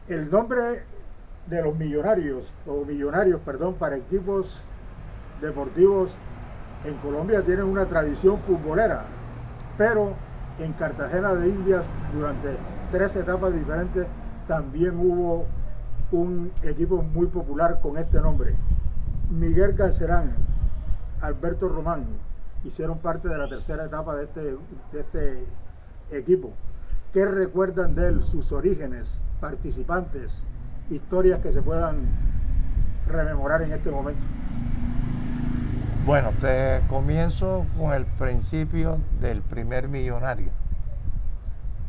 El nombre de los millonarios, o millonarios, perdón, para equipos deportivos en Colombia tienen una tradición futbolera, pero en Cartagena de Indias durante 3 etapas diferentes también hubo un equipo muy popular con este nombre. Miguel Galcerán, Alberto Román hicieron parte de la tercera etapa de este equipo. ¿Qué recuerdan de él, sus orígenes, participantes, historias que se puedan rememorar en este momento? Bueno, te comienzo con el principio del primer millonario.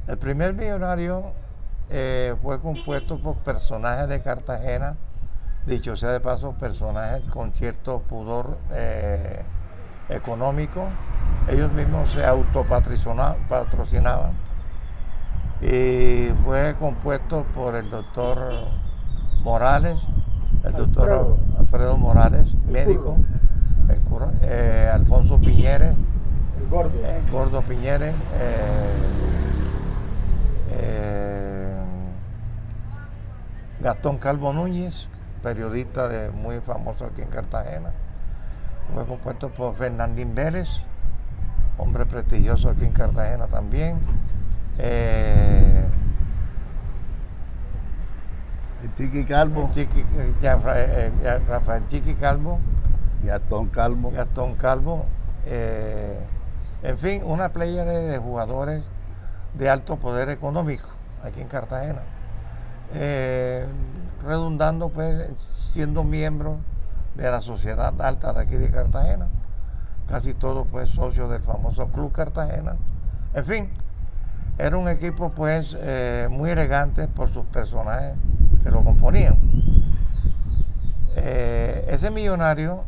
El primer millonario fue compuesto por personajes de Cartagena, dicho sea de paso, personajes con cierto pudor económico. Ellos mismos se autopatrocinaban y fue compuesto por el doctor Morales, el doctor Alfredo Morales, médico, Alfonso Piñeres, el gordo Piñeres, Gastón Calvo Núñez, periodista muy famoso aquí en Cartagena. Fue compuesto por Fernandín Vélez, hombre prestigioso aquí en Cartagena también. El Chiqui Calvo. Rafael Chiqui Calvo. Gastón Calvo. Gastón Calvo. En fin, una playa de jugadores de alto poder económico aquí en Cartagena. Redundando, pues, siendo miembros de la sociedad alta de aquí de Cartagena, casi todos pues socios del famoso Club Cartagena. En fin, era un equipo pues muy elegante por sus personajes que lo componían. Ese millonario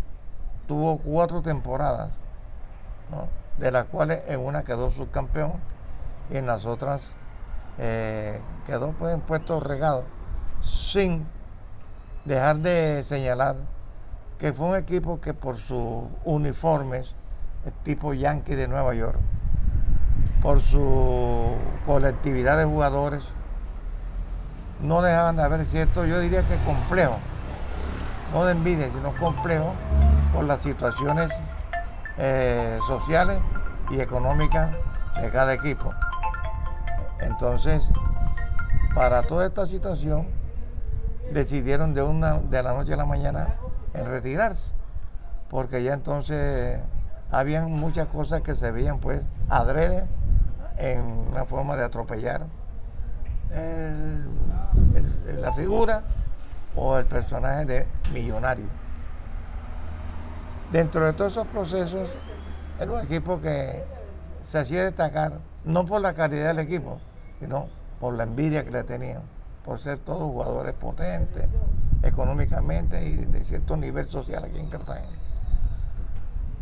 tuvo 4 temporadas, ¿no?, de las cuales en una quedó subcampeón y en las otras quedó pues en puestos regados, sin dejar de señalar que fue un equipo que por sus uniformes, el tipo Yankee de Nueva York, por su colectividad de jugadores, no dejaban de haber cierto, yo diría que complejo, no de envidia, sino complejo por las situaciones sociales y económicas de cada equipo. Entonces, para toda esta situación, decidieron de la noche a la mañana en retirarse, porque ya entonces habían muchas cosas que se veían pues adrede en una forma de atropellar la figura o el personaje de millonario. Dentro de todos esos procesos, era un equipo que se hacía destacar no por la calidad del equipo, sino por la envidia que le tenían, por ser todos jugadores potentes económicamente y de cierto nivel social aquí en Cartagena.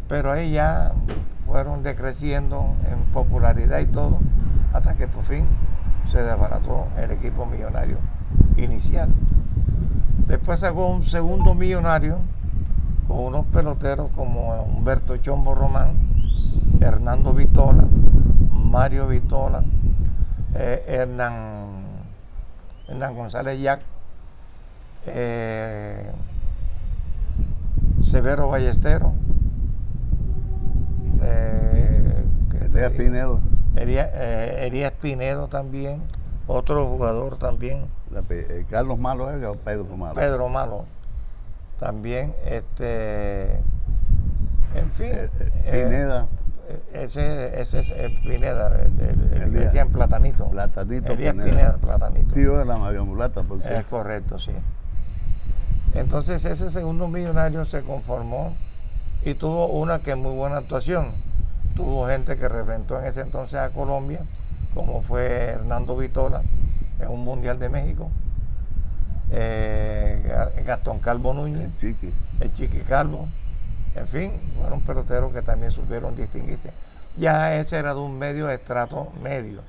Pero ahí ya fueron decreciendo en popularidad y todo, hasta que por fin se desbarató el equipo millonario inicial. Después sacó un segundo millonario con unos peloteros como Humberto Chombo Román, Hernando Vitola, Mario Vitola, Hernán González Yac, Severo Ballesteros, Elías Pinedo. Elías Pinedo también, otro jugador también. Carlos Malo es Pedro Malo. Pedro Malo también, en fin. Pineda. Ese es Pineda, el que decían Platanito. Platanito Elías Pineda, Platanito. Tío de la María Mulata, por cierto. Es correcto, sí. Entonces ese segundo millonario se conformó y tuvo una que muy buena actuación. Tuvo gente que representó en ese entonces a Colombia, como fue Hernando Vitola en un Mundial de México, Gastón Calvo Núñez, el Chiqui Calvo. En fin, fueron peloteros que también supieron distinguirse. Ya ese era de un medio estrato medio,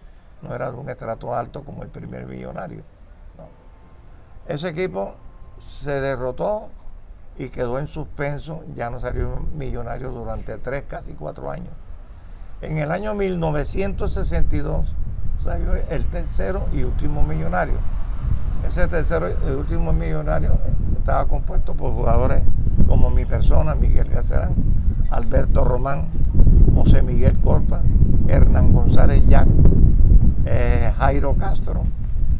no era de un estrato alto como el primer millonario. No. Ese equipo se derrotó y quedó en suspenso, ya no salió millonario durante 3, casi 4 años. En el año 1962 salió el tercero y último millonario, Ese tercero y último millonario estaba compuesto por jugadores como mi persona, Miguel Garcerán, Alberto Román, José Miguel Corpa, Hernán González Yac, Jairo Castro,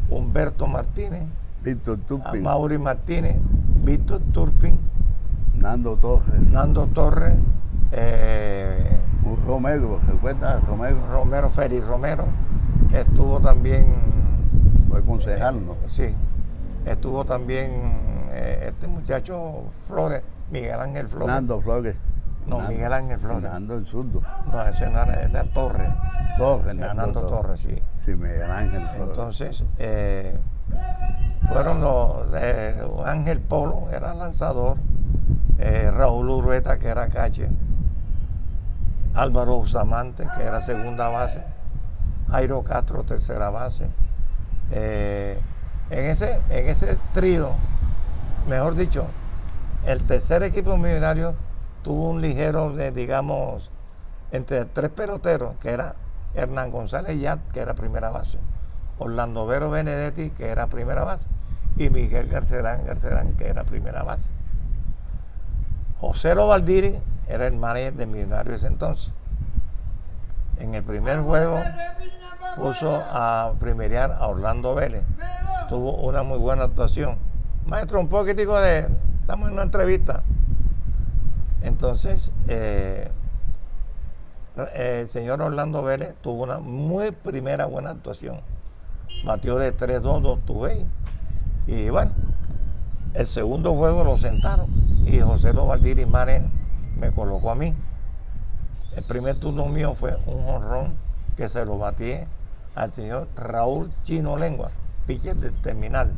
Humberto Martínez, Víctor Turpin, Mauri Martínez, Víctor Turpin, Nando Torres, un Romero, ¿recuerdas? Romero, Félix Romero, estuvo también, fue concejal, ¿no? sí, estuvo también este muchacho Flores, Miguel Ángel Flores. Nando Flores. No, Nando, Miguel Ángel Flores. Nando el zurdo. No, ese no era, esa es Torres. Nando Torres, sí. Sí, Miguel Ángel Flores. Entonces, fueron los Ángel Polo, era lanzador, Raúl Urueta, que era catcher, Álvaro Usamante, que era segunda base, Jairo Castro, tercera base. En ese trío, mejor dicho, el tercer equipo millonario tuvo un ligero, digamos, entre tres peloteros, que era Hernán González Yat, que era primera base, Orlando Vero Benedetti, que era primera base, y Miguel Garcerán, que era primera base. José Valdiri era el manager de Millonarios ese entonces. En el primer juego puso a primerear a Orlando Vélez. Tuvo una muy buena actuación. Maestro, un poquitico estamos en una entrevista. Entonces, el señor Orlando Vélez tuvo una muy primera buena actuación. Batió de 3-2, 2 tuve. Y bueno, el segundo juego lo sentaron y José Valdiri Mare me colocó a mí. El primer turno mío fue un jonrón que se lo batí al señor Raúl Chino Lengua, pitcher del Terminal.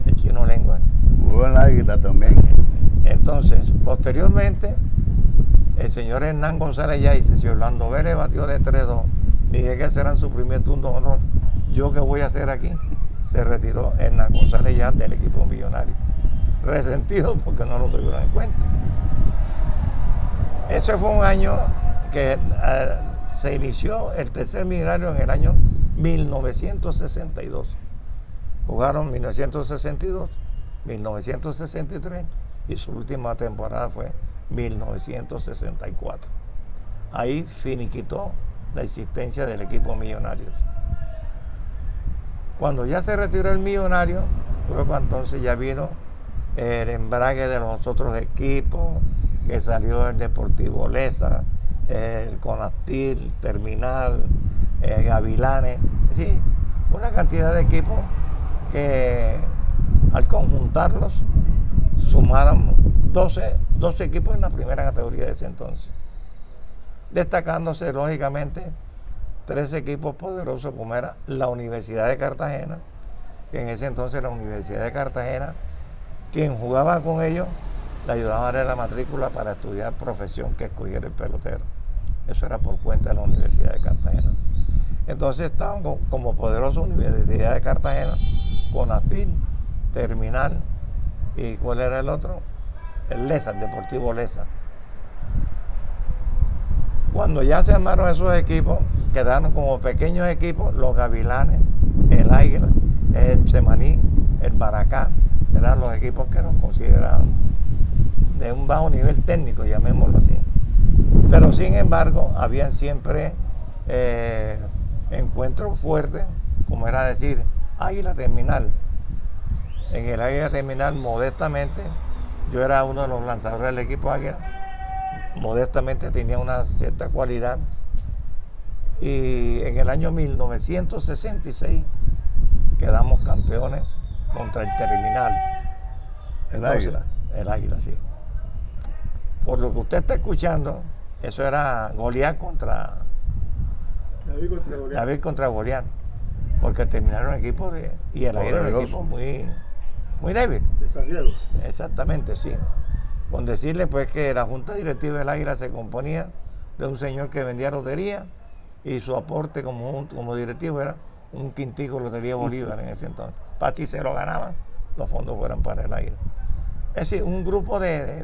El Chino Lengua. Jugó en la Águila también. Entonces, posteriormente, el señor Hernán González ya dice, si Orlando Vélez batió de 3-2, Miguel Garcerán su primer turno jonrón, ¿yo qué voy a hacer aquí? Se retiró Hernán González ya del equipo millonario. Resentido porque no lo tuvieron en cuenta. Ese fue un año que se inició el tercer millonario en el año 1962. Jugaron 1962, 1963 y su última temporada fue 1964. Ahí finiquitó la existencia del equipo millonario. Cuando ya se retiró el millonario, luego entonces ya vino el embrague de los otros equipos, que salió el Deportivo Lesa, el Conastil, Terminal, Gavilanes, sí, una cantidad de equipos que al conjuntarlos sumaron 12 equipos en la primera categoría de ese entonces, destacándose lógicamente 3 equipos poderosos como era la Universidad de Cartagena, que en ese entonces la Universidad de Cartagena, quien jugaba con ellos, le ayudaba a dar la matrícula para estudiar profesión que escogiera el pelotero. Eso era por cuenta de la Universidad de Cartagena. Entonces estaban como poderosa Universidad de Cartagena, Conastil, Terminal, ¿y cuál era el otro? El Lesa, el Deportivo Lesa. Cuando ya se armaron esos equipos, quedaron como pequeños equipos los Gavilanes, el Águila, el Semaní, el Baracá, eran los equipos que nos consideraban de un bajo nivel técnico, llamémoslo así. Pero sin embargo, habían siempre encuentros fuertes, como era decir, Águila Terminal. En el Águila Terminal, modestamente, yo era uno de los lanzadores del equipo Águila, modestamente tenía una cierta cualidad. Y en el año 1966 quedamos campeones contra el Terminal. Águila. El Águila, sí. Por lo que usted está escuchando, eso era Goliat contra David contra Goliat, porque terminaron el equipo y el Águila era un equipo muy débil. De San Diego. Exactamente, sí. Con decirle pues que la junta directiva del Águila se componía de un señor que vendía lotería y su aporte como directivo era un quintico Lotería Bolívar en ese entonces. Para si se lo ganaban, los fondos fueran para el Águila. Es decir, un grupo de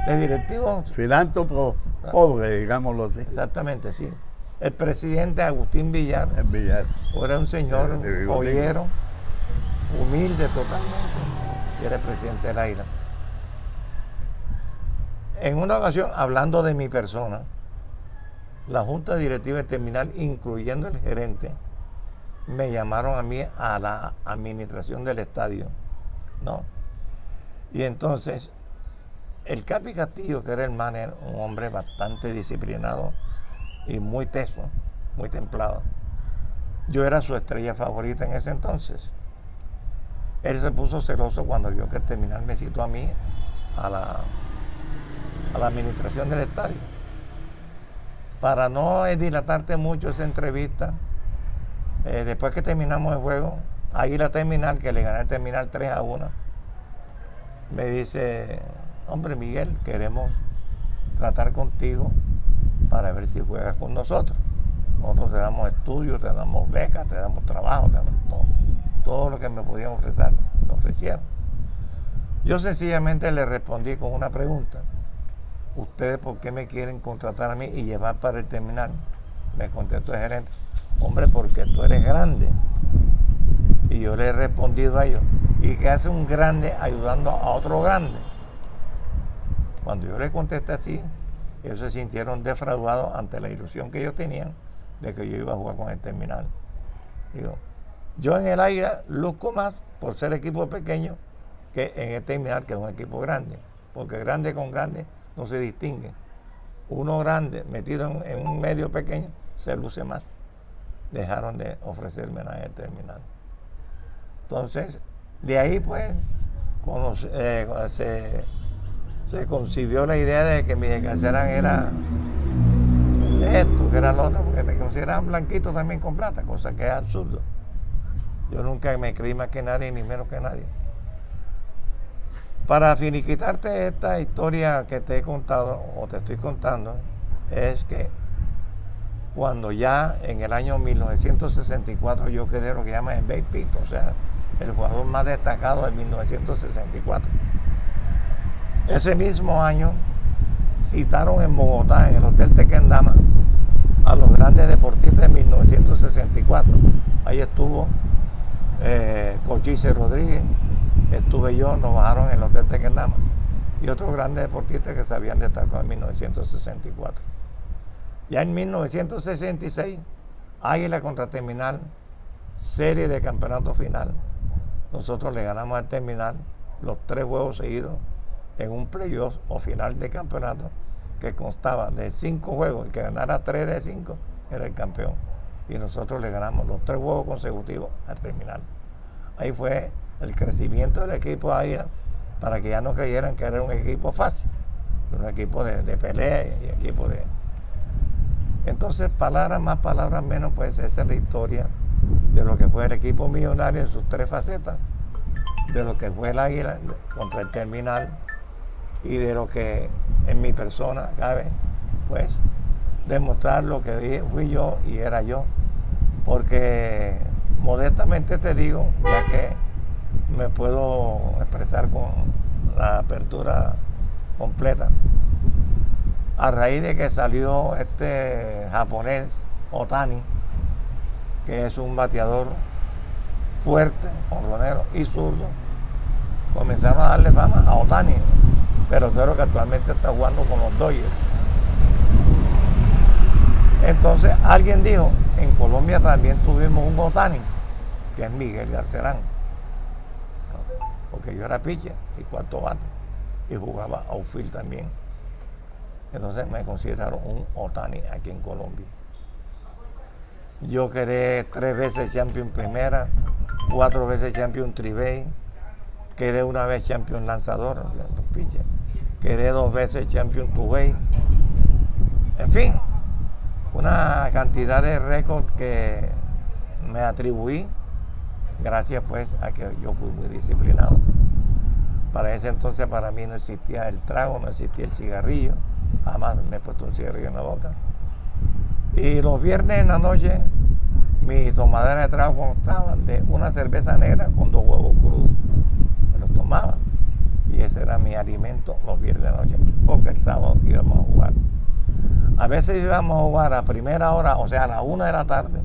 directivos. Filántropo pobre, digámoslo así. Exactamente, sí. El presidente Agustín Villar En Villar. era un señor De bigotín. joyero, humilde totalmente, y era el presidente del Águila. En una ocasión, hablando de mi persona, la junta directiva del terminal, incluyendo el gerente, me llamaron a mí a la administración del estadio, ¿no? Y entonces, el Capi Castillo, que era el manager, un hombre bastante disciplinado y muy teso, muy templado, yo era su estrella favorita en ese entonces. Él se puso celoso cuando vio que el terminal me citó a mí a la administración del estadio. Para no dilatarte mucho esa entrevista, después que terminamos el juego, Águila Terminal, que le gané el terminal 3-1, me dice: hombre, Miguel, queremos tratar contigo para ver si juegas con nosotros. Nosotros te damos estudios, te damos becas, te damos trabajo, te damos todo lo que me podían ofrecer, me ofrecieron. Yo sencillamente le respondí con una pregunta: ¿ustedes por qué me quieren contratar a mí y llevar para el terminal? Me contestó el gerente: hombre, porque tú eres grande. Y yo le he respondido a ellos: ¿y qué hace un grande ayudando a otro grande? Cuando yo le contesté así, ellos se sintieron defraudados ante la ilusión que ellos tenían de que yo iba a jugar con el terminal. Digo, yo en el Águila luzco más por ser equipo pequeño que en el terminal, que es un equipo grande, porque grande con grande no se distingue. Uno grande metido en un medio pequeño se luce más. Dejaron de ofrecerme nada en el terminal. Entonces, de ahí pues se concibió la idea de que mi descansaran era esto, que era lo otro, porque me consideraban blanquito también con plata, cosa que es absurdo. Yo nunca me creí más que nadie, ni menos que nadie. Para finiquitarte esta historia que te he contado, o te estoy contando, es que cuando ya en el año 1964 yo quedé lo que llaman el Babe Pito, o sea, el jugador más destacado de 1964. Ese mismo año citaron en Bogotá, en el Hotel Tequendama, a los grandes deportistas de 1964. Ahí estuvo Cochise Rodríguez, estuve yo, nos bajaron en el Hotel Tequendama, y otros grandes deportistas que se habían destacado en 1964. Ya en 1966, Águila contra Terminal, serie de campeonato final. Nosotros le ganamos al Terminal los 3 juegos seguidos en un playoff o final de campeonato que constaba de 5 juegos, y que ganara 3 de 5 era el campeón. Y nosotros le ganamos los 3 juegos consecutivos al Terminal. Ahí fue el crecimiento del equipo Águila, para que ya no creyeran que era un equipo fácil, un equipo de pelea y equipo de... Entonces, palabras más, palabras menos, pues esa es la historia de lo que fue el equipo millonario en sus 3 facetas, de lo que fue el Águila contra el Terminal, y de lo que en mi persona cabe, pues, demostrar lo que fui yo y era yo. Porque modestamente te digo, ya que me puedo expresar con la apertura completa, a raíz de que salió este japonés Otani, que es un bateador fuerte, jonronero y zurdo, comenzaron a darle fama a Otani, pelotero que actualmente está jugando con los Dodgers. Entonces alguien dijo: en Colombia también tuvimos un Otani, que es Miguel Garcerán, porque yo era pitcher y cuarto bate y jugaba outfield también. Entonces me consideraron un Otani aquí en Colombia. Yo quedé 3 veces champion primera, 4 veces champion tribay, quedé una vez champion lanzador, pitcher, quedé 2 veces champion two-way. En fin, una cantidad de récords que me atribuí gracias pues a que yo fui muy disciplinado. Para ese entonces para mí no existía el trago, no existía el cigarrillo, jamás me he puesto un cigarrillo en la boca. Y los viernes en la noche mi tomadera de trago constaba de una cerveza negra con 2 huevos crudos. Me los tomaba y ese era mi alimento los viernes de la noche, porque el sábado íbamos a jugar. A veces íbamos a jugar a primera hora, o sea, a la 1 de la tarde,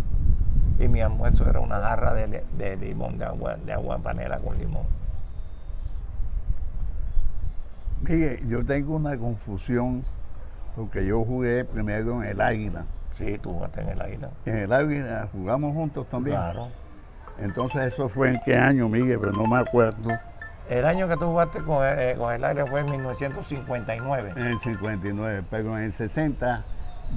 y mi almuerzo era una jarra de limón, de agua panela con limón. Mire, yo tengo una confusión porque yo jugué primero en el Águila. Sí, tú jugaste en el Águila. En el Águila jugamos juntos también. Claro. Entonces, ¿eso fue en qué año, Miguel? Pero no me acuerdo. El año que tú jugaste con el Águila fue en 1959. En el 59, pero en el 60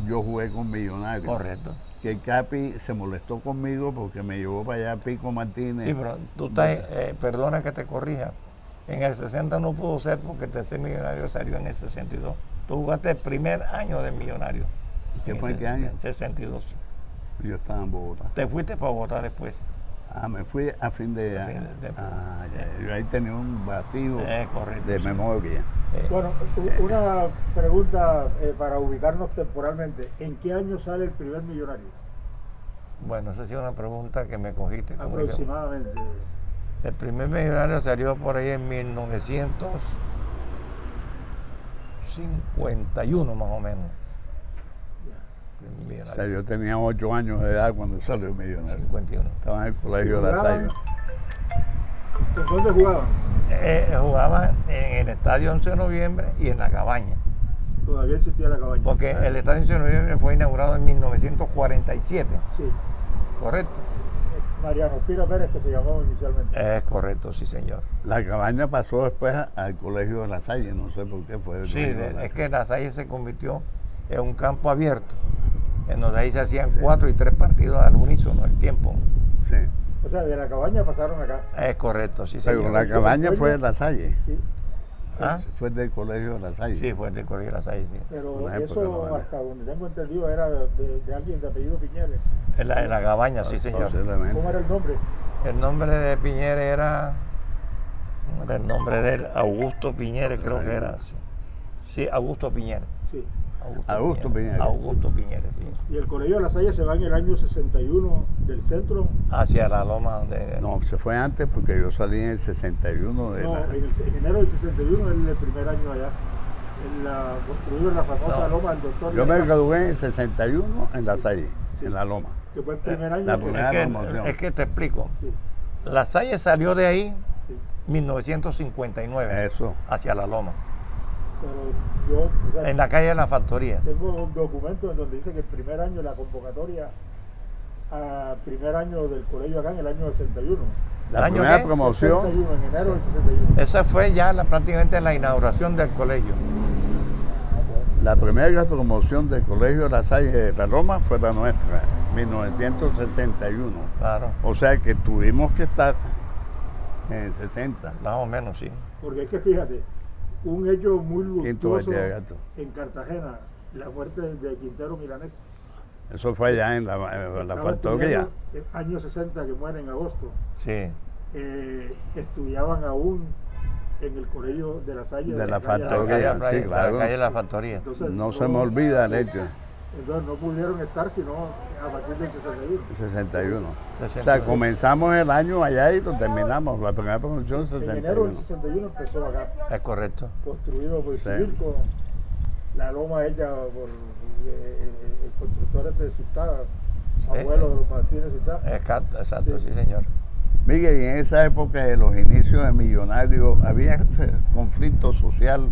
yo jugué con Millonarios. Correcto. Que el Capi se molestó conmigo porque me llevó para allá Pico Martínez. Sí, pero tú estás, perdona que te corrija, en el 60 no pudo ser porque el tercer Millonario salió en el 62. Tú jugaste el primer año de Millonario. ¿Qué fue en qué año? 62. Yo estaba en Bogotá. Te fuiste para Bogotá después. Me fui a fin de año. Yo ahí tenía un vacío correcto, de sí. memoria. Bueno, una pregunta para ubicarnos temporalmente. ¿En qué año sale el primer Millonario? Bueno, esa ha sido una pregunta que me cogiste. Aproximadamente. El primer Millonario salió por ahí en 1951 más o menos. O sea, yo tenía 8 años de edad cuando salió Millonario. 51. Estaba en el colegio de La Salle. ¿En dónde jugaban? Jugaban en el estadio 11 de noviembre y en la Cabaña. Todavía existía la Cabaña. Porque el estadio 11 de noviembre fue inaugurado en 1947. Sí. ¿Correcto? Mariano Pira Pérez, que se llamó inicialmente. Es correcto, sí, señor. La Cabaña pasó después al colegio de La Salle, no sé por qué fue. Sí, es que La Salle se convirtió en un campo abierto, en donde ahí se hacían 4 y 3 partidos al unísono, el tiempo. Sí. O sea, de la Cabaña pasaron acá. Es correcto, sí, señor. Pero la Cabaña fue de La Salle. Sí. ¿Ah? Fue del colegio de La Salle. Sí, fue del colegio de La Salle, sí. Pero Una época eso, no vale. hasta donde tengo entendido, era de alguien de apellido Piñeres. En la Cabaña, sí, señor. Posiblemente. ¿Cómo era el nombre? El nombre de Piñeres era... ¿Cómo era el nombre de él? Augusto Piñeres, creo que era. Sí, Augusto Piñeres. Sí. Augusto Piñeres. Augusto Piñeres, sí. Y el Colegio de La Salle se va en el año 61 del centro. Hacia la loma donde... No, se fue antes porque yo salí en el 61 de No, la... en enero del 61 es el primer año allá. Construido en la famosa loma del doctor. Yo me gradué en el 61 en La Salle, Sí. en la loma. Que fue el primer año. La que- primera promoción. Es que te explico. Sí, La Salle salió de ahí sí. 1959 Eso. hacia la loma, Pero yo, o sea, en la calle de la Factoría. tengo un documento en donde dice que el primer año, la convocatoria a primer año del colegio acá en el año 61. La ¿Año primera qué? promoción, 61, en enero del 61. Esa fue ya prácticamente la inauguración del colegio. la primera promoción del colegio de La Salle de la Loma fue la nuestra, 1961. Claro, O sea que tuvimos que estar en el 60. más o menos, sí. Porque es que fíjate, un hecho muy Quinto luctuoso bachillerato. en Cartagena, la muerte de Quintero Milanés. Eso fue allá en la Estaba factoría. estudiando, año 60, que muere en agosto. Sí, Estudiaban aún en el colegio de La Salle. De la calle Factoría. la calle, sí, claro. la calle de la Factoría. Entonces, No se me olvida el hecho, Entonces no pudieron estar sino a partir del 61. 61. O 61. sea, comenzamos el año allá y lo terminamos. La primera promoción En enero del 61. 61 empezó acá, Es correcto. construido por Sí. Civilco, la loma hecha por el constructor de Sistá, abuelo de los Martínez Sistá. Exacto, Sí. sí, señor. Miguel, y en esa época de los inicios de Millonarios, había ese conflicto social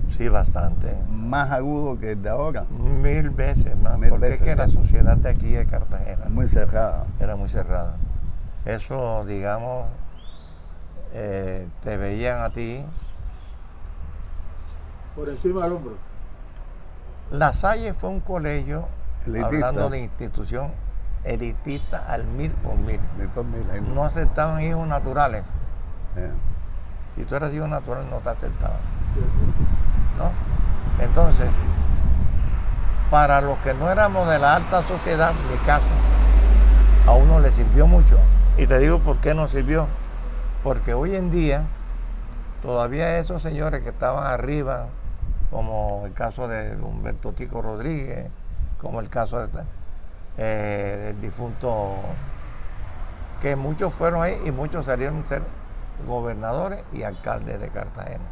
Sí, bastante. más agudo que el de ahora, 1000 veces más. Mil Porque veces, es que la sí. sociedad de aquí de Cartagena muy cerrada. era muy cerrada. Eso, digamos, te veían a ti. Por encima del hombro. La Salle fue un colegio, Elitista. hablando de institución, elitista al 1000%. Mil por mil, ahí No aceptaban hijos naturales. Eh, Si tú eras hijo natural, no te aceptaban, ¿no? Entonces, para los que no éramos de la alta sociedad, en mi caso, a uno le sirvió mucho. Y te digo por qué nos sirvió. Porque hoy en día, todavía esos señores que estaban arriba, como el caso de Humberto Tico Rodríguez, como el caso del difunto, que muchos fueron ahí y muchos salieron a ser gobernadores y alcaldes de Cartagena,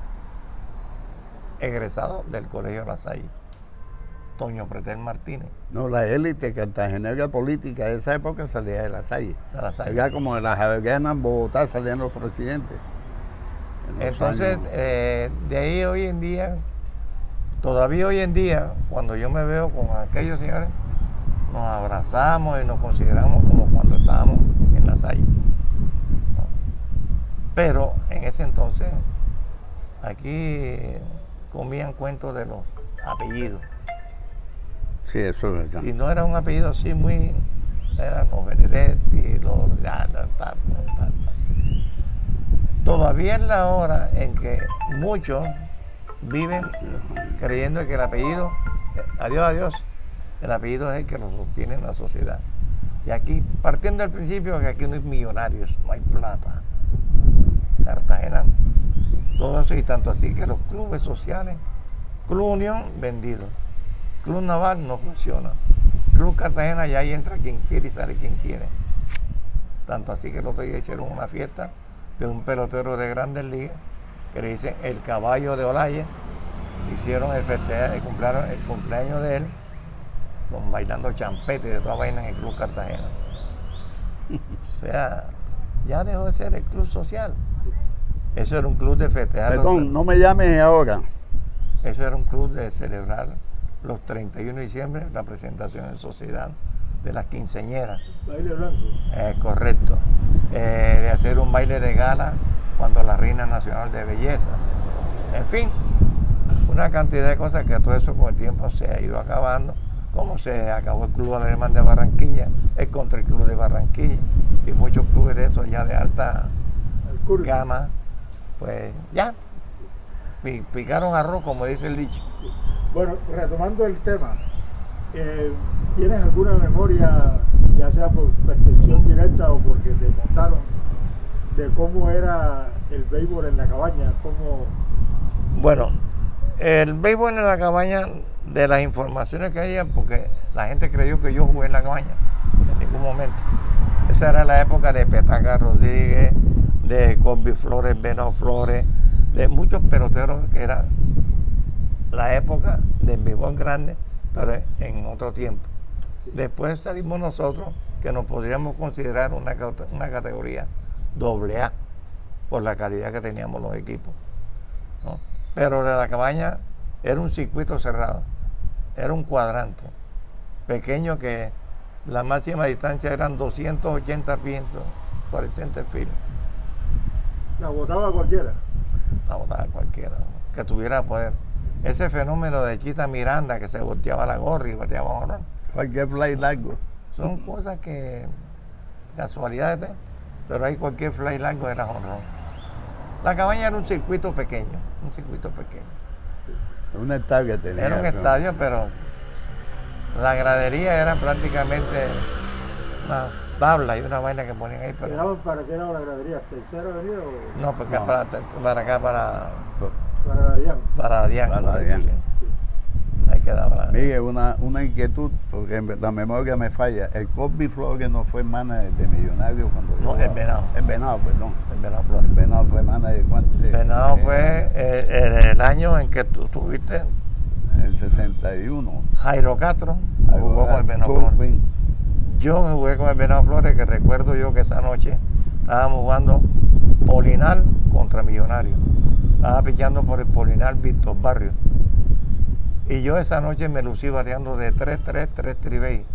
egresados del Colegio La Salle. Toño Pretel Martínez. No, la élite cartagenera política de esa época salía de La Salle. De La Salle. Era como de las Javerianas en Bogotá salían los presidentes. Entonces, de ahí hoy en día, todavía hoy en día, cuando yo me veo con aquellos señores, nos abrazamos y nos consideramos como cuando estábamos en La Salle. ¿No? Pero en ese entonces, aquí comían cuentos de los apellidos. Sí, eso es verdad. Si no era un apellido así muy, eran los Benedetti, los... Todavía es la hora en que muchos viven creyendo que el apellido, adiós, el apellido es el que lo sostiene en la sociedad. Y aquí, partiendo del principio que aquí no hay millonarios, no hay plata. Cartagena, todo eso, y tanto así que los clubes sociales, Club Unión, vendido. Club Naval no funciona. Club Cartagena, ya ahí entra quien quiere y sale quien quiere. Tanto así que el otro día hicieron una fiesta de un pelotero de Grandes Ligas que le dicen el caballo de Olaya. Hicieron el cumpleaños de él, con bailando champete de todas vainas en el Club Cartagena. O sea, ya dejó de ser el club social. Eso era un club de festejar. Perdón, no me llames ahora. Eso era un club de celebrar los 31 de diciembre la presentación en sociedad de las quinceañeras. Baile blanco. Correcto. De hacer un baile de gala cuando la Reina Nacional de Belleza. En fin, una cantidad de cosas que todo eso con el tiempo se ha ido acabando, como se acabó el Club Alemán de Barranquilla, el Country Club de Barranquilla, y muchos clubes de esos ya de alta gama, pues ya, picaron arroz, como dice el dicho. Bueno, retomando el tema, ¿tienes alguna memoria, ya sea por percepción directa o porque te contaron, de cómo era el béisbol en la cabaña? Bueno, el béisbol en la cabaña, de las informaciones que había, porque la gente creyó que yo jugué en la cabaña, en ningún momento. Esa era la época de Petaca Rodríguez, de Cosby Flores, Venado Flores, de muchos peloteros, que era la época del béisbol grande, pero en otro tiempo. Sí. Después salimos nosotros, que nos podríamos considerar una categoría AA, por la calidad que teníamos los equipos, ¿no? Pero de la cabaña era un circuito cerrado, era un cuadrante pequeño que la máxima distancia eran 280 pies por el center field. ¿La botaba cualquiera? La botaba cualquiera, ¿no? Que tuviera poder. Ese fenómeno de Chita Miranda, que se volteaba la gorra y bateaba un honrón. Cualquier fly largo. Son cosas que, casualidades, pero ahí cualquier fly largo era honrón. La cabaña era un circuito pequeño. Un estadio tenía. Era un estadio, pero la gradería era prácticamente una tabla y una vaina que ponían ahí. Pero... ¿Para qué era la gradería? ¿Tercera avenida o...? No, porque no. Para acá, para Dian. Para Dian. Sí. Ahí quedaba. Miguel, una inquietud, porque la memoria me falla. El Cosby Flores no fue manager de Millonarios cuando... No, el Venado. El Venado, perdón. El Venado Flores. El Venado fue manager de cuánto. El Venado fue el año en que tú tuviste... El 61. Jairo Castro jugó con el Venado Flores. Yo jugué con el Venado Flores, que recuerdo yo que esa noche estábamos jugando Polinal contra Millonarios. Estaba pichando por el Polinal Víctor Barrio. Y yo esa noche me lucí bateando de 3-3, 3 tribey.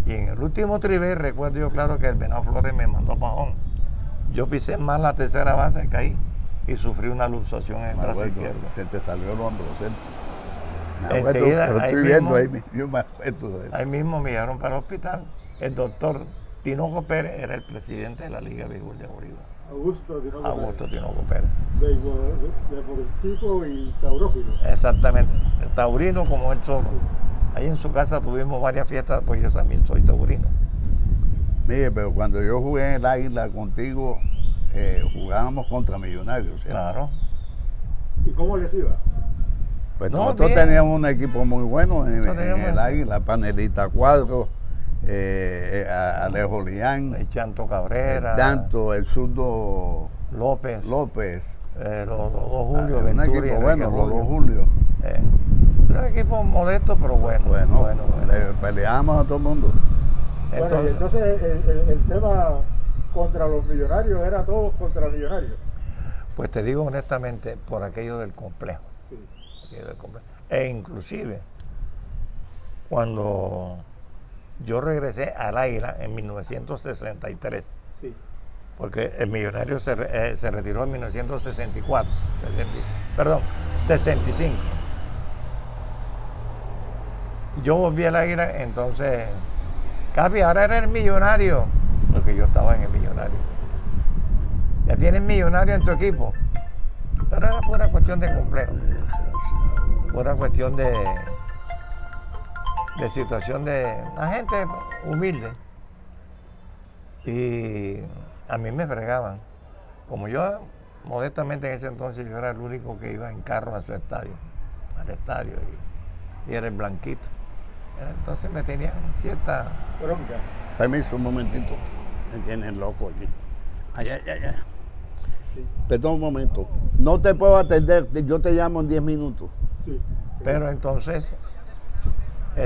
Y en el último tribey recuerdo yo claro que el Venado Flores me mandó pajón. Yo pisé más la tercera base, caí y sufrí una luxación en el brazo izquierdo. Se te salió el hombro, ¿cierto? Enseguida, yo me acuerdo de eso. Ahí mismo me llevaron para el hospital. El doctor Tinoco Pérez era el presidente de la Liga de Béisbol de Bolívar. Augusto Tinoco Pérez. Deportivo y taurófilo. Exactamente. El taurino como él solo. Ahí en su casa tuvimos varias fiestas, pues yo también soy taurino. Mire, pero cuando yo jugué en el Águila contigo, jugábamos contra Millonarios, ¿cierto? Claro. ¿Y cómo les iba? Pues nosotros teníamos un equipo muy bueno en el Águila, Panelita Cuadro, Alejo Lián, el Chanto Cabrera, el zurdo López, los dos Julio Ventura, bueno, los dos Julio. Era un equipo modesto, pero bueno. Bueno, le peleábamos a todo el mundo. Bueno, y entonces el tema contra los Millonarios era todos contra Millonarios. Pues te digo honestamente, por aquello del complejo. Sí. Aquello del complejo. E inclusive, cuando yo regresé al Águila en 1963, Sí. porque el Millonario se retiró en 1964, 65. Yo volví al Águila, entonces, Capi, ahora eres el Millonario, porque yo estaba en el Millonario. Ya tienes Millonario en tu equipo, pero era pura cuestión de complejo, pura cuestión de situación de la gente humilde. Y a mí me fregaban. Como yo, modestamente en ese entonces, yo era el único que iba en carro a su estadio, al estadio, y era el blanquito. Entonces me tenían cierta Bronca. Permiso, un momentito. Me tienen loco aquí. Ay. Sí. Perdón un momento. No te puedo atender, yo te llamo en 10 minutos. Sí. Pero entonces,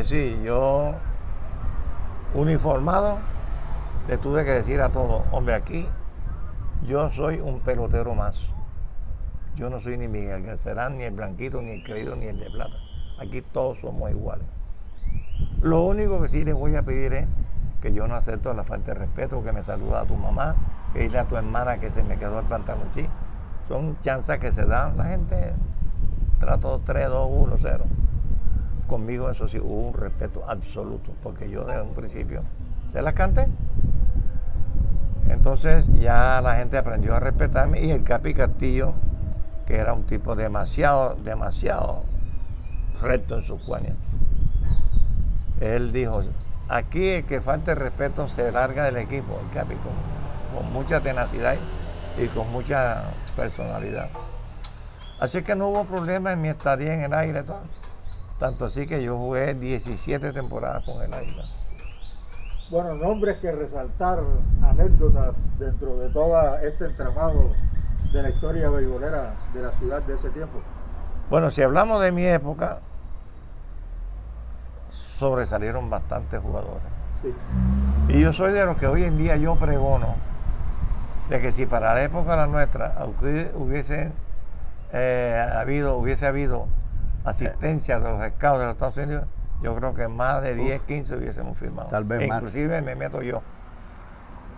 sí, yo, uniformado, le tuve que decir a todos, hombre, aquí yo soy un pelotero más. Yo no soy ni Miguel Garcerán, ni el blanquito, ni el querido, ni el de plata. Aquí todos somos iguales. Lo único que sí les voy a pedir es que yo no acepto la falta de respeto, que me saluda a tu mamá, que dile a tu hermana que se me quedó el pantalón chi. Son chanzas que se dan. La gente trató 3, 2, 1, 0. Conmigo eso sí hubo un respeto absoluto, porque yo desde un principio se las canté. Entonces ya la gente aprendió a respetarme, y el Capi Castillo, que era un tipo demasiado recto en sus cuañas, él dijo, aquí el que falte respeto se larga del equipo, el Capi, con mucha tenacidad y con mucha personalidad. Así que no hubo problema en mi estadía en el Águila, tanto así que yo jugué 17 temporadas con el Águila. Bueno, nombres que resaltar, anécdotas dentro de todo este entramado de la historia beisbolera de la ciudad de ese tiempo. Bueno, si hablamos de mi época, sobresalieron bastantes jugadores. Sí. Y yo soy de los que hoy en día yo pregono de que si para la época de la nuestra hubiese habido asistencia de los scouts de los Estados Unidos, yo creo que más de 10, 15 hubiésemos firmado. Tal vez más. Inclusive me meto yo,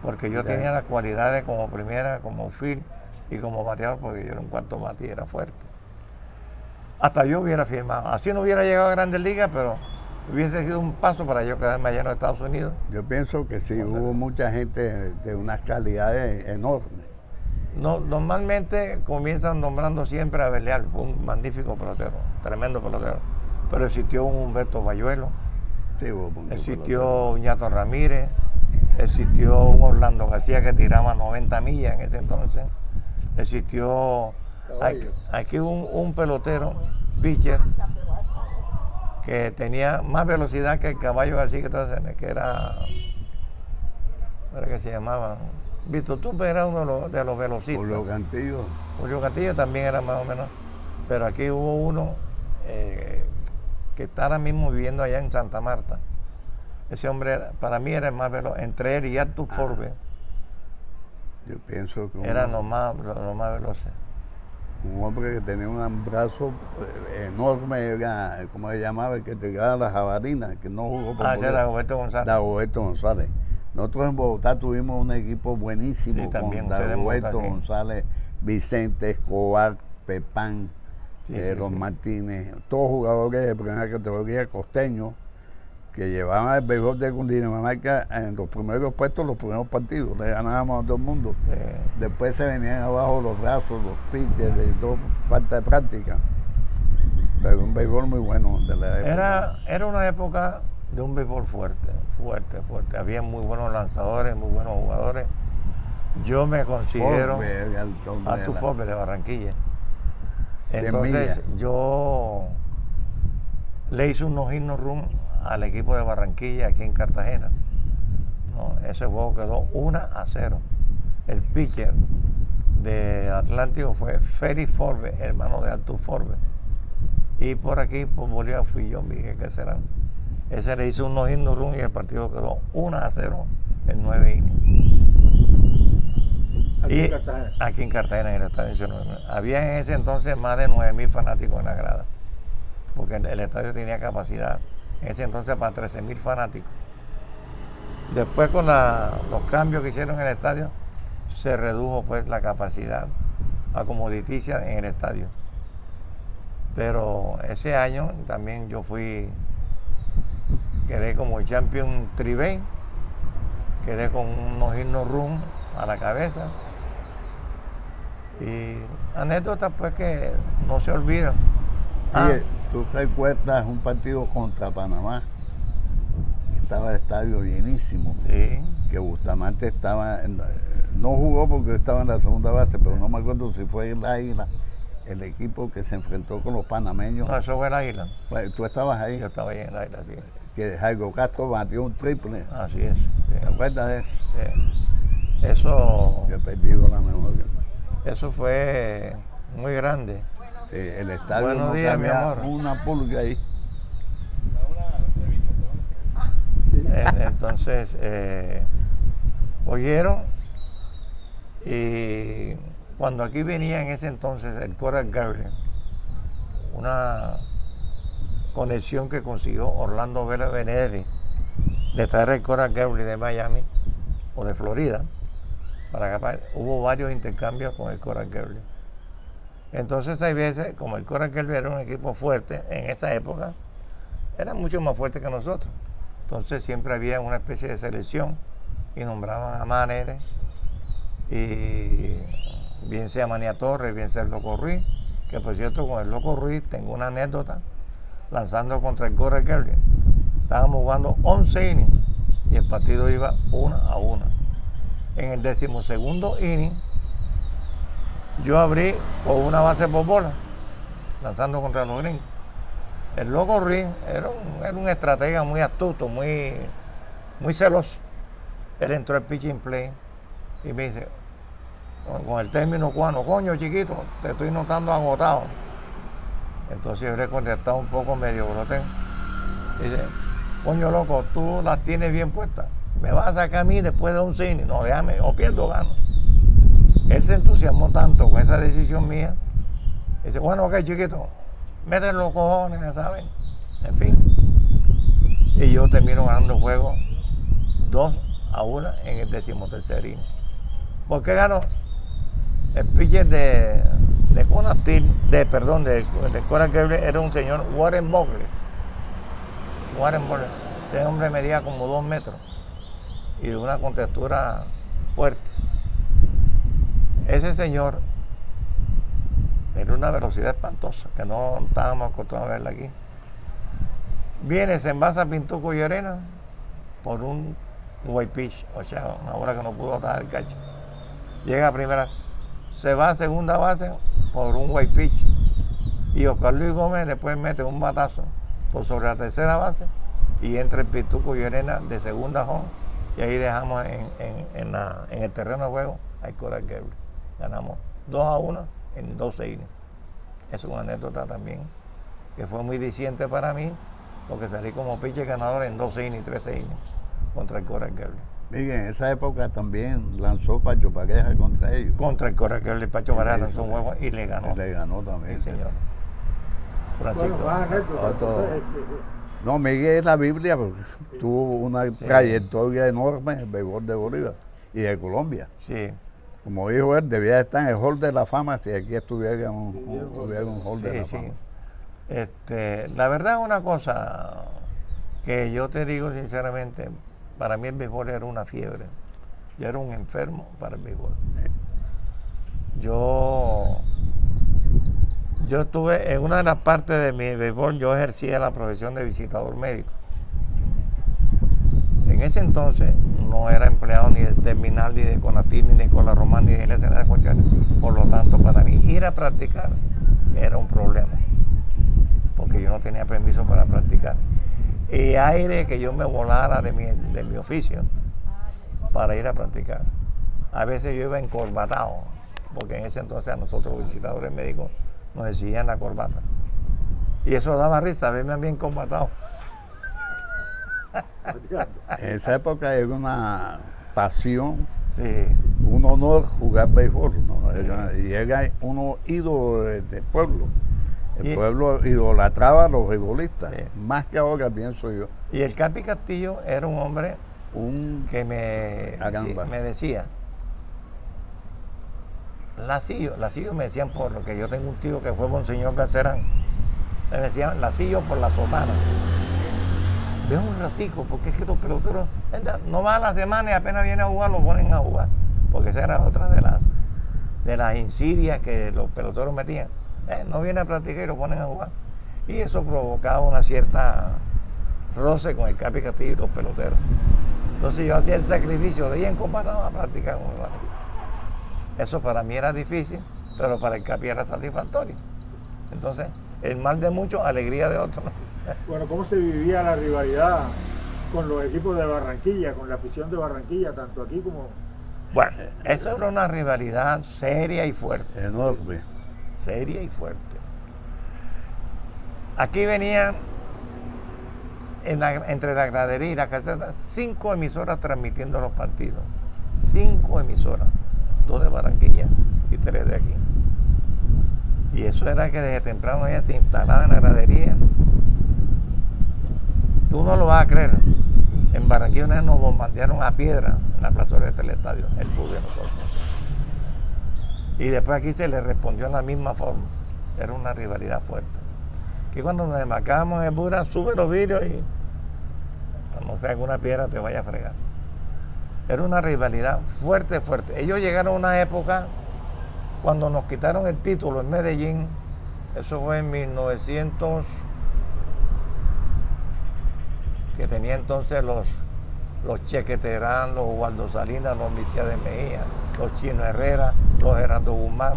porque yo tenía las cualidades como primera, como field y como bateador, porque yo era un cuarto bate y era fuerte. Hasta yo hubiera firmado. Así no hubiera llegado a Grandes Ligas, pero hubiese sido un paso para yo quedarme allá en los Estados Unidos. Yo pienso que sí, hubo mucha gente de unas calidades enormes. No, normalmente comienzan nombrando siempre a Beleal, fue un magnífico pelotero, tremendo pelotero. Pero existió un Humberto Bayuelo, Sí, hubo muchos existió peloteros. un Ñato Ramírez, existió un Orlando García que tiraba 90 millas en ese entonces, existió aquí un pelotero, pitcher, que tenía más velocidad que el Caballo García, que era que se llamaba Víctor Tupe, era uno de los velocistas. Julio Cantillo. Julio Castillo también era más o menos, pero aquí hubo uno que está ahora mismo viviendo allá en Santa Marta. Ese hombre para mí era el más veloz, entre él y Artur Forbes. Yo pienso que Eran los más veloces. un hombre que tenía un brazo enorme, era, ¿cómo se llamaba? El que tiraba las jabalinas, que no jugó por Ese era Roberto González. Dagoberto González. Nosotros en Bogotá tuvimos un equipo buenísimo, Sí, también, con ustedes en Dagoberto Bogotá, sí. González, Vicente Escobar, Pepán, Sí, los sí. Martínez, todos jugadores de primera categoría costeños que llevaban el béisbol de Cundinamarca en los primeros puestos, los primeros partidos, le ganábamos a todo el mundo. Después se venían abajo los brazos, los pitchers y todo, falta de práctica. Pero un béisbol muy bueno de la época. Era una época de un béisbol fuerte. Había muy buenos lanzadores, muy buenos jugadores. Yo me considero Artur Forbes de Barranquilla. Entonces yo le hice un no-hit run al equipo de Barranquilla aquí en Cartagena. No, ese juego quedó 1-0. El pitcher del Atlántico fue Félix Forbes, hermano de Artur Forbes. Y por aquí, por Bolívar, fui yo, dije que serán. Ese le hizo un no-hit no run y el partido quedó 1-0 en 9 innings. Aquí en Cartagena. Aquí en Cartagena, en el estadio Nacional. Había en ese entonces más de 9.000 fanáticos en la grada, porque el estadio tenía capacidad en ese entonces para 13.000 fanáticos. Después, con los cambios que hicieron en el estadio, se redujo pues la capacidad acomodaticia en el estadio. Pero ese año también yo quedé como champion tribay, quedé con un no-hit no run a la cabeza. Y anécdotas pues que no se olvidan. ¿Tú recuerdas un partido contra Panamá? Estaba el estadio llenísimo. Sí. Que Bustamante no jugó porque estaba en la segunda base, pero no me acuerdo si fue el Águila, el equipo que se enfrentó con los panameños. No, eso fue el Águila. Bueno, tú estabas ahí. Yo estaba ahí en el Águila, sí. Que Jairo Castro batió un triple. Así es. Sí. ¿Te acuerdas de eso? Sí. Eso. Yo he perdido la memoria. Eso fue muy grande. Sí, el estadio Buenos no días, cabía mi amor. una pulga ahí. Entonces, oyeron, y cuando aquí venía en ese entonces el Coral Gabriel, una conexión que consiguió Orlando Vélez Benedetti de traer el Coral Gabriel de Miami o de Florida para acá, hubo varios intercambios con el Coral Gabriel. Entonces hay veces, como el Coral Gabriel era un equipo fuerte en esa época, era mucho más fuerte que nosotros. Entonces siempre había una especie de selección y nombraban a managers, y bien sea Manía Torres, bien sea el Loco Ruiz, que por cierto con el Loco Ruiz tengo una anécdota, lanzando contra el Coral Gabriel. Estábamos jugando 11 innings y el partido iba 1-1. En el 12º inning yo abrí con una base por bola, lanzando contra los gringos. El Loco Ruiz era un estratega muy astuto, muy celoso. Él entró al pitching play y me dice, con el término cubano, coño chiquito, te estoy notando agotado. Entonces yo le he contestado un poco medio grotesco. Dice, coño loco, tú las tienes bien puestas. Me vas a sacar a mí después de 11 innings. No, déjame, o pierdo o gano. Él se entusiasmó tanto con esa decisión mía. Dice, bueno, ok chiquito, métele los cojones, ya saben. En fin. Y yo termino ganando el juego 2-1 en el 13º inning. ¿Por qué ganó? El pitcher de Coral Gabriel era un señor Warren Buckley. Ese hombre medía como 2 metros y de una contextura fuerte. Ese señor era una velocidad espantosa que no estábamos acostumbrados a verla aquí. Viene, se envasa Pintuco y Arena por un white pitch, o sea, una bola que no pudo atajar el catcher. Llega a primera, se va a segunda base por un white pitch. Y Oscar Luis Gómez después mete un batazo por sobre la tercera base y entra el Pintuco y Arena de segunda home. Y ahí dejamos en el terreno de juego al Coral Gabriel. Ganamos 2-1 en 12 innings. Es una anécdota también que fue muy diciente para mí, porque salí como pitcher ganador en 12 innings, 13 innings contra el Coral Gabriel. Miguel, en esa época también lanzó Pacho Pareja contra ellos. Contra el Coral Gabriel, Pacho Pareja lanzó un juego y le ganó. Y le ganó también. Sí, señor. Francisco. Bueno, más anécdotas. No, Miguel es la Biblia porque tuvo una trayectoria enorme en el béisbol de Bolívar y de Colombia. Sí. Como dijo él, debía estar en el Hall de la Fama si aquí estuviera un Hall de la Fama. La verdad es una cosa que yo te digo sinceramente, para mí el béisbol era una fiebre. Yo era un enfermo para el béisbol. Yo estuve en una de las partes de mi béisbol, yo ejercía la profesión de visitador médico. En ese entonces no era empleado ni de Terminal, ni de Conatil, ni de Escuela Romana, ni de Iglesia de cuestiones. Por lo tanto, para mí ir a practicar era un problema, porque yo no tenía permiso para practicar. Y hay de que yo me volara de mi oficio para ir a practicar. A veces yo iba encorbatado, porque en ese entonces a nosotros los visitadores médicos nos exigían la corbata. Y eso daba risa, verme bien combatado. En esa época era una pasión, Sí, un honor jugar béisbol, ¿no? Y era uno ídolo del pueblo. El Y- pueblo idolatraba a los beisbolistas, Sí. más que ahora, pienso yo. y el Capi Castillo era un hombre que Caramba. me decía, Lacillo me decían por lo que yo tengo un tío que fue Monseñor Cacerán, me decían Lacillo por la sotana. Ve un ratico, porque es que los peloteros no van a la semana y apenas viene a jugar, lo ponen a jugar, porque esa era otra de las insidias que los peloteros metían. No viene a practicar y lo ponen a jugar. Y eso provocaba una cierta roce con el Capi Castillo y los peloteros. Entonces yo hacía el sacrificio de ir en combatado a practicar con el barrio. Eso para mí era difícil, pero para el Capi era satisfactorio. Entonces, el mal de muchos, alegría de otros, ¿no? Bueno, ¿cómo se vivía la rivalidad con los equipos de Barranquilla, con la afición de Barranquilla, tanto aquí como... Bueno, eso era una rivalidad seria y fuerte. Enorme. Seria y fuerte. Aquí venían, entre la gradería y la caseta, 5 emisoras transmitiendo los partidos. 5 emisoras. 2 de Barranquilla y 3 de aquí. Y eso era que desde temprano ya se instalaba en la gradería. Tú no lo vas a creer. En Barranquilla una vez nos bombardearon a piedra en la plazoleta del estadio, el bus de nosotros. Y después aquí se le respondió en la misma forma. Era una rivalidad fuerte. Que cuando nos embarcábamos en el bus, sube los vidrios y no sea que una piedra te vaya a fregar. Era una rivalidad fuerte, fuerte. Ellos llegaron a una época cuando nos quitaron el título en Medellín. Eso fue en 1900, que tenía entonces los Cheque Terán, los Waldo Salinas, los Misia de Mejía, los Chino Herrera, los Gerardo Guzmán,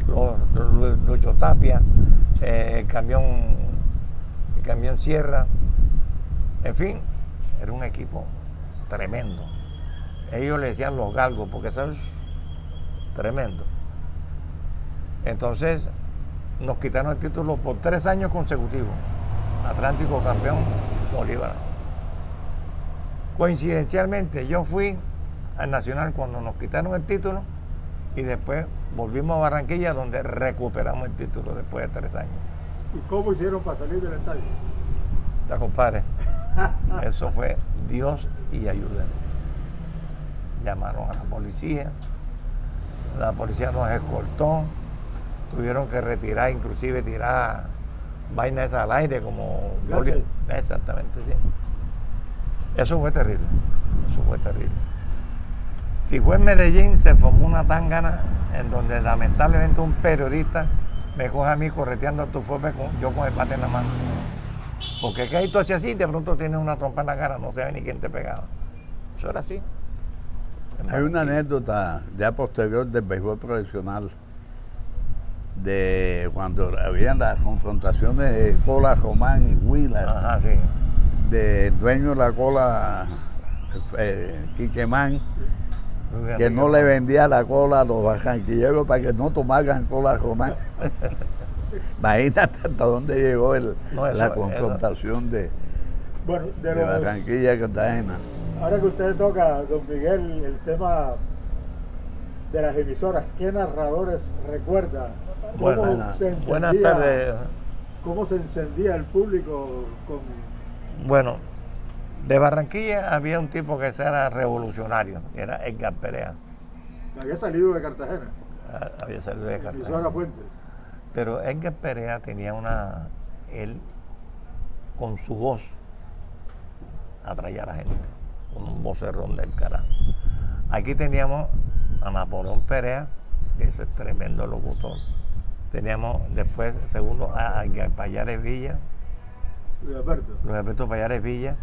los Lucho Tapia, el camión Sierra. En fin, era un equipo tremendo. Ellos le decían los galgos, porque eso es tremendo. Entonces, nos quitaron el título por 3 años consecutivos. Atlántico campeón, Bolívar. Coincidencialmente, yo fui al Nacional cuando nos quitaron el título y después volvimos a Barranquilla, donde recuperamos el título después de 3 años. ¿Y cómo hicieron para salir del estadio? Ya, compadre, eso fue Dios y ayuda. Llamaron a la policía nos escoltó, tuvieron que retirar, inclusive tirar vainas al aire como... Gases. Exactamente, sí. Eso fue terrible. Si fue en Medellín, se formó una tangana en donde lamentablemente un periodista me coge a mí correteando a tu forma, yo con el bate en la mano. Porque es que ahí tú hacías así y de pronto tienes una trompa en la cara, no sabe ni quién te pegaba. Eso era así. Hay una anécdota ya posterior del béisbol profesional de cuando habían las confrontaciones de Cola, Román y Huila, Ajá, sí. de dueño de la Cola, Quiquemán, que no le vendía la cola a los barranquilleros para que no tomaran Cola Román. Imagínate hasta dónde llegó la confrontación de Barranquilla y Cartagena. Ahora que usted toca, don Miguel, el tema de las emisoras, ¿qué narradores recuerda? Buenas tardes. ¿Cómo se encendía el público con...? Bueno, de Barranquilla había un tipo que era revolucionario, era Edgar Perea. Había salido de Cartagena. Había salido de Cartagena. Emisora Fuentes. Pero Edgar Perea tenía él con su voz atraía a la gente, con un vocerrón del carajo. Aquí teníamos a Napoleón Perea, que ese es tremendo locutor. Teníamos después, segundo, a Payares Villa, Luis Alberto Payares Villa.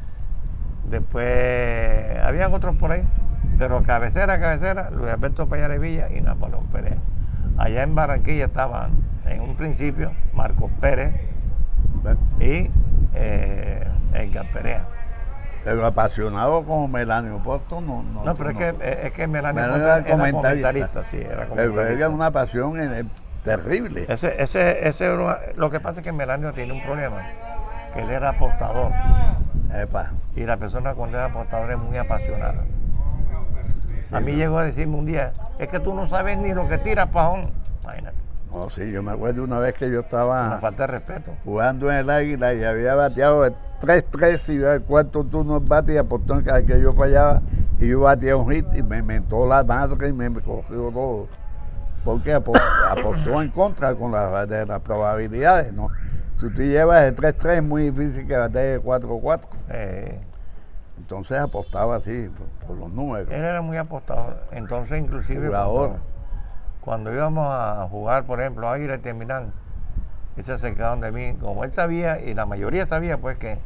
Después, habían otros por ahí, pero cabecera, Luis Alberto Payares Villa y Napoleón Perea. Allá en Barranquilla estaban, en un principio, Marcos Pérez y Edgar Perea. Pero apasionado como Melanio Porto, no. No, pero es que Melanio Porto era comentarista, sí, era comentarista. Pero era una pasión terrible. Lo que pasa es que Melanio tiene un problema, que él era apostador. Epa. Y la persona cuando es apostador es muy apasionada. Sí, a mí llegó a decirme un día, es que tú no sabes ni lo que tiras, pajón. Imagínate. No, sí, yo me acuerdo una vez que yo Una estaba falta de respeto. jugando en el Águila y había bateado el 3-3 y yo el cuarto turno el bate y apostó en cada que yo fallaba y yo batía un hit y me inventó la madre y me cogió todo. Porque apostó en contra con de las probabilidades, ¿no? Si tú llevas el 3-3 es muy difícil que batees el 4-4. Entonces apostaba así, por los números. Él era muy apostador. Entonces, inclusive, cuando íbamos a jugar, por ejemplo, Águila y Terminal, él se acercaban de mí, como él sabía, y la mayoría sabía, pues que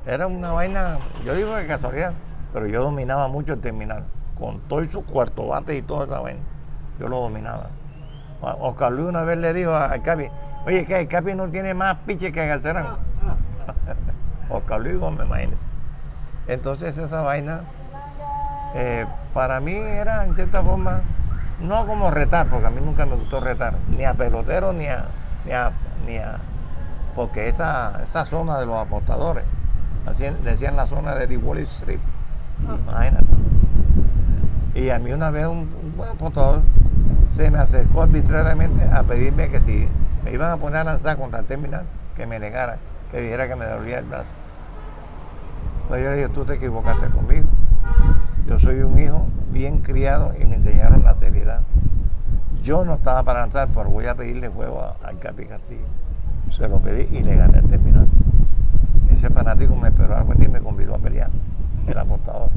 era una vaina, yo digo de casualidad, pero yo dominaba mucho el Terminal, con todos sus cuarto bates y toda esa vaina, yo lo dominaba. Oscar Luis una vez le dijo al Capi, oye, que el Capi no tiene más piche que Garcerán. Oscar Luis Gómez, imagínese. Entonces esa vaina, para mí era en cierta forma, no como retar, porque a mí nunca me gustó retar, ni a peloteros, ni a porque esa zona de los apostadores, decían la zona de The Wall Street, imagínate. Y a mí una vez un buen apostador se me acercó arbitrariamente a pedirme que si me iban a poner a lanzar contra el Terminal, que me negara, que dijera que me dolía el brazo. Entonces yo le dije, tú te equivocaste conmigo. Yo soy un hijo bien criado y me enseñaron la seriedad. Yo no estaba para lanzar, pero voy a pedirle juego al Capi Castillo. Se lo pedí y le gané el Terminal. Ese fanático me esperó a la cuenta y me convidó a pelear, el apostador.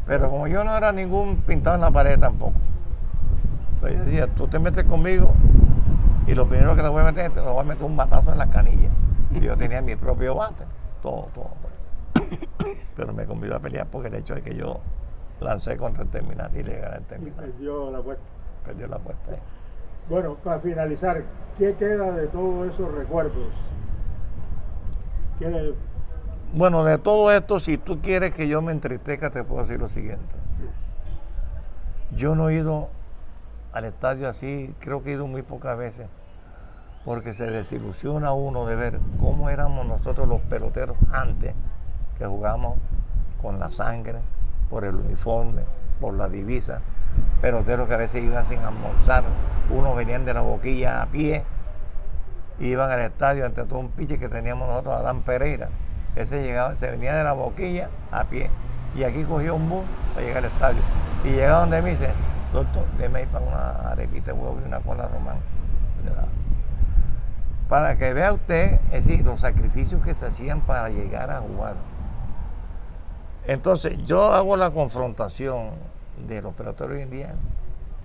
Pero como yo no era ningún pintado en la pared tampoco, entonces yo decía, tú te metes conmigo y lo primero que te voy a meter, te lo voy a meter un batazo en la canilla. Y yo tenía mi propio bate, todo. Pero me convidó a pelear porque el hecho de que yo lancé contra el Terminal y le gané el Terminal. Perdió la apuesta. Perdió la apuesta. Bueno, para finalizar, ¿qué queda de todos esos recuerdos? Bueno, de todo esto, si tú quieres que yo me entristezca, te puedo decir lo siguiente. Sí. Yo no he ido al estadio así, creo que he ido muy pocas veces, porque se desilusiona uno de ver cómo éramos nosotros los peloteros antes, que jugábamos con la sangre, por el uniforme, por la divisa, peloteros que a veces iban sin almorzar, unos venían de la boquilla a pie, iban al estadio ante todo un piche que teníamos nosotros, Adán Pereira, ese llegaba, se venía de la boquilla a pie, y aquí cogía un bus para llegar al estadio, y llegaba donde me dice, doctor, déme ir para una arepita de huevo y una cola román. Para que vea usted, es decir, los sacrificios que se hacían para llegar a jugar. Entonces, yo hago la confrontación de los peloteros hoy en día.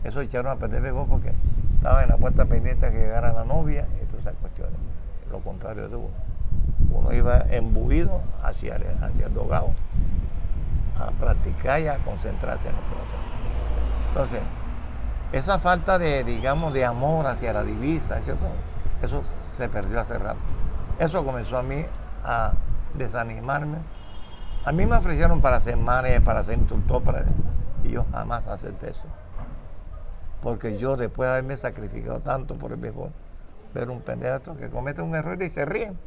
Eso echaron a perder béisbol porque estaban en la puerta pendiente a que llegara la novia y todas esas cuestiones. Lo contrario de uno. Uno iba embuido hacia el dogado a practicar y a concentrarse en los peloteros. Entonces, esa falta de, digamos, de amor hacia la divisa, ¿cierto? Eso se perdió hace rato. Eso comenzó a mí a desanimarme. A mí me ofrecieron para ser manager, para ser instructor, y yo jamás acepté eso. Porque yo, después de haberme sacrificado tanto por el béisbol, ver un pendejo que comete un error y se ríen.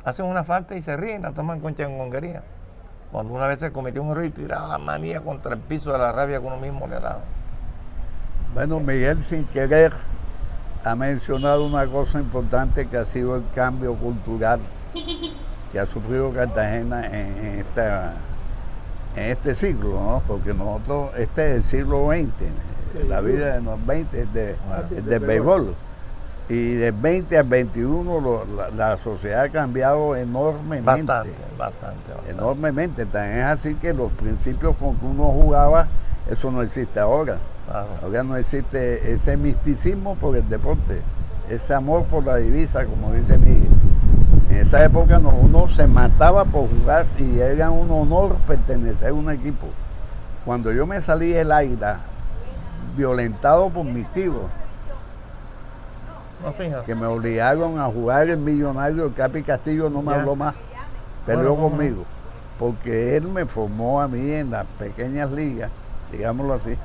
Hacen una falta y se ríen, la toman con changonguería. Cuando una vez se cometió un error y tiraba la manía contra el piso de la rabia que uno mismo le daba. Bueno, Miguel, sin querer, ha mencionado una cosa importante que ha sido el cambio cultural que ha sufrido Cartagena en este siglo, ¿no? Porque nosotros, este es el siglo XX, la vida de los 20 del béisbol. Y del 20 al 21 la sociedad ha cambiado enormemente. Bastante. Enormemente. También es así que los principios con que uno jugaba, eso no existe ahora. Claro. Ahora no existe ese misticismo por el deporte, ese amor por la divisa, como dice Miguel. En esa época uno se mataba por jugar y era un honor pertenecer a un equipo. Cuando yo me salí del Águila, violentado por mis tíos, que me obligaron a jugar el millonario, el Capi Castillo no me habló más, peleó conmigo, porque él me formó a mí en las pequeñas ligas, digámoslo así,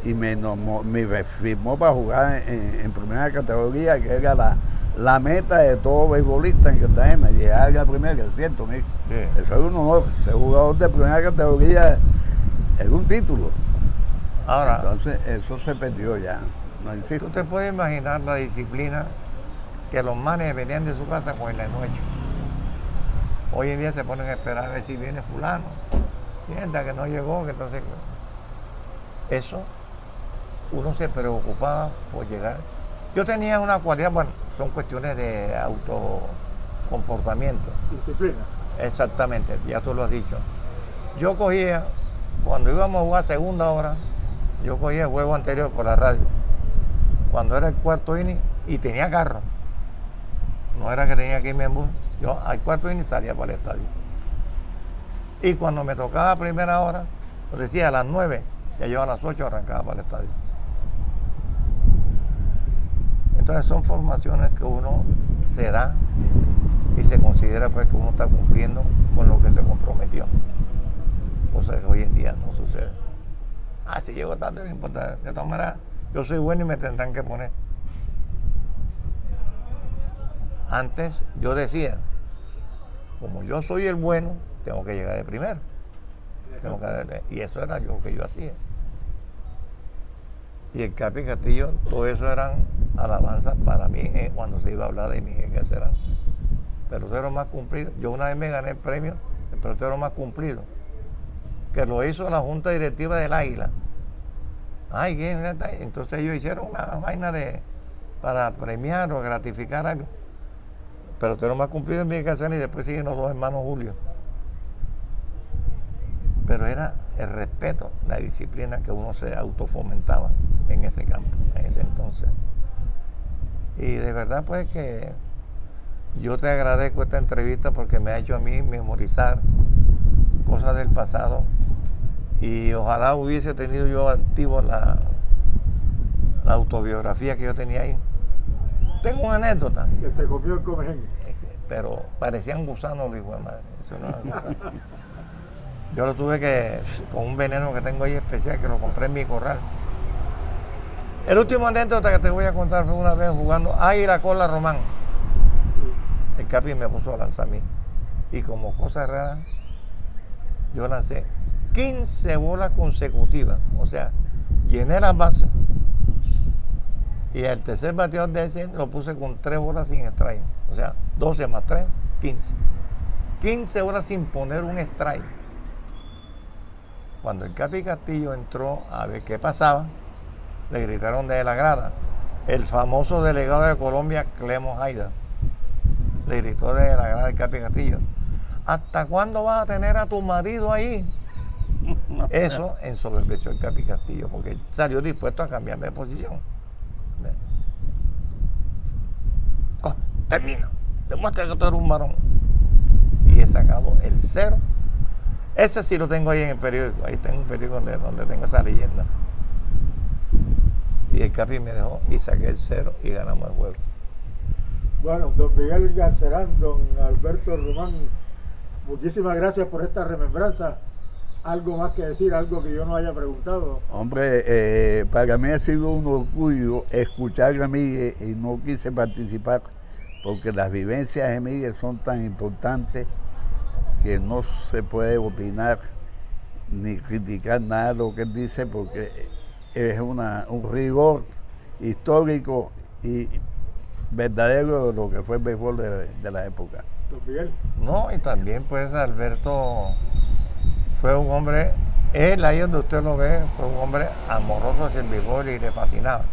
y me firmó para jugar en primera categoría, que era la meta de todo beisbolista en Cartagena, llegar a la primera, es cierto, Mico. Sí. Eso es un honor, ser jugador de primera categoría es un título. Ahora, Entonces eso se perdió ya, no tú existe. te puedes imaginar la disciplina que los manes venían de su casa con el noche. Hoy en día se ponen a esperar a ver si viene fulano. Sienta que no llegó, que entonces... Eso, uno se preocupaba por llegar. Yo tenía una cualidad, bueno, son cuestiones de autocomportamiento. Disciplina. Exactamente, ya tú lo has dicho. Yo cogía, cuando íbamos a jugar segunda hora, yo cogía el juego anterior por la radio. Cuando era el cuarto inning, y tenía carro. No era que tenía que irme en bus. Yo al cuarto inning salía para el estadio. Y cuando me tocaba primera hora, pues decía a las 9, ya yo a las 8 arrancaba para el estadio. Entonces son formaciones que uno se da y se considera pues que uno está cumpliendo con lo que se comprometió. Cosa que hoy en día no sucede. Si llego tarde no importa. De todas maneras, yo soy bueno y me tendrán que poner. Antes yo decía, como yo soy el bueno, tengo que llegar de primero. Y eso era lo que yo hacía. Y el Capi Castillo, todo eso eran alabanzas para mí cuando se iba a hablar de mi que serán. Pelotero más cumplido. Yo una vez me gané el premio, el pelotero más cumplido, que lo hizo la Junta Directiva del Águila. Entonces ellos hicieron una vaina para premiar o gratificar algo. Pelotero más cumplido en mi casa y después siguen los dos hermanos Julio. Pero era el respeto, la disciplina que uno se autofomentaba en ese campo, en ese entonces. Y de verdad pues que yo te agradezco esta entrevista porque me ha hecho a mí memorizar cosas del pasado y ojalá hubiese tenido yo activo la autobiografía que yo tenía ahí. Tengo una anécdota. Que se comió el comején. Pero parecían gusanos los hijos de madre. Eso no es gusano. Yo lo tuve que, con un veneno que tengo ahí especial, que lo compré en mi corral. El último anécdota que te voy a contar fue una vez jugando Águila Cola Román. El Capi me puso a lanzar a mí. Y como cosa rara, yo lancé 15 bolas consecutivas. O sea, llené las bases. Y el tercer bateador de ese lo puse con 3 bolas sin strike. O sea, 12 más 3, 15. 15 bolas sin poner un strike. Cuando el Capi Castillo entró a ver qué pasaba, le gritaron desde la grada. El famoso delegado de Colombia, Clemo Haida, le gritó desde la grada del Capi Castillo: ¿hasta cuándo vas a tener a tu marido ahí? Eso ensoberbeció el Capi Castillo, porque él salió dispuesto a cambiar de posición. Termina, demuestra que tú eres un varón. Y he sacado el 0. Ese sí lo tengo ahí en el periódico. Ahí tengo un periódico donde tengo esa leyenda. Y el Capi me dejó y saqué el 0 y ganamos el juego. Bueno, don Miguel Garcerán, don Alberto Román, muchísimas gracias por esta remembranza. ¿Algo más que decir? ¿Algo que yo no haya preguntado? Hombre, para mí ha sido un orgullo escuchar a Miguel y no quise participar porque las vivencias de Miguel son tan importantes que no se puede opinar ni criticar nada de lo que él dice porque es un rigor histórico y verdadero de lo que fue el béisbol de la época. Don Miguel. No, y también pues Alberto fue un hombre, él ahí donde usted lo ve, fue un hombre amoroso hacia el béisbol y le fascinaba.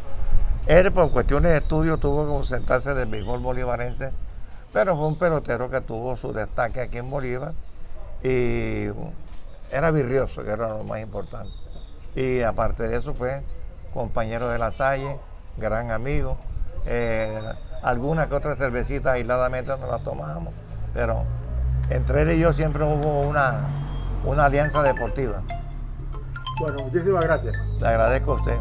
Él por cuestiones de estudio tuvo que ausentarse del béisbol bolivarense, pero fue un pelotero que tuvo su destaque aquí en Bolívar y era virrioso, que era lo más importante. Y aparte de eso fue compañero de La Salle, gran amigo. Alguna que otra cervecita aisladamente nos la tomábamos, pero entre él y yo siempre hubo una alianza deportiva. Bueno, muchísimas gracias. Le agradezco a usted.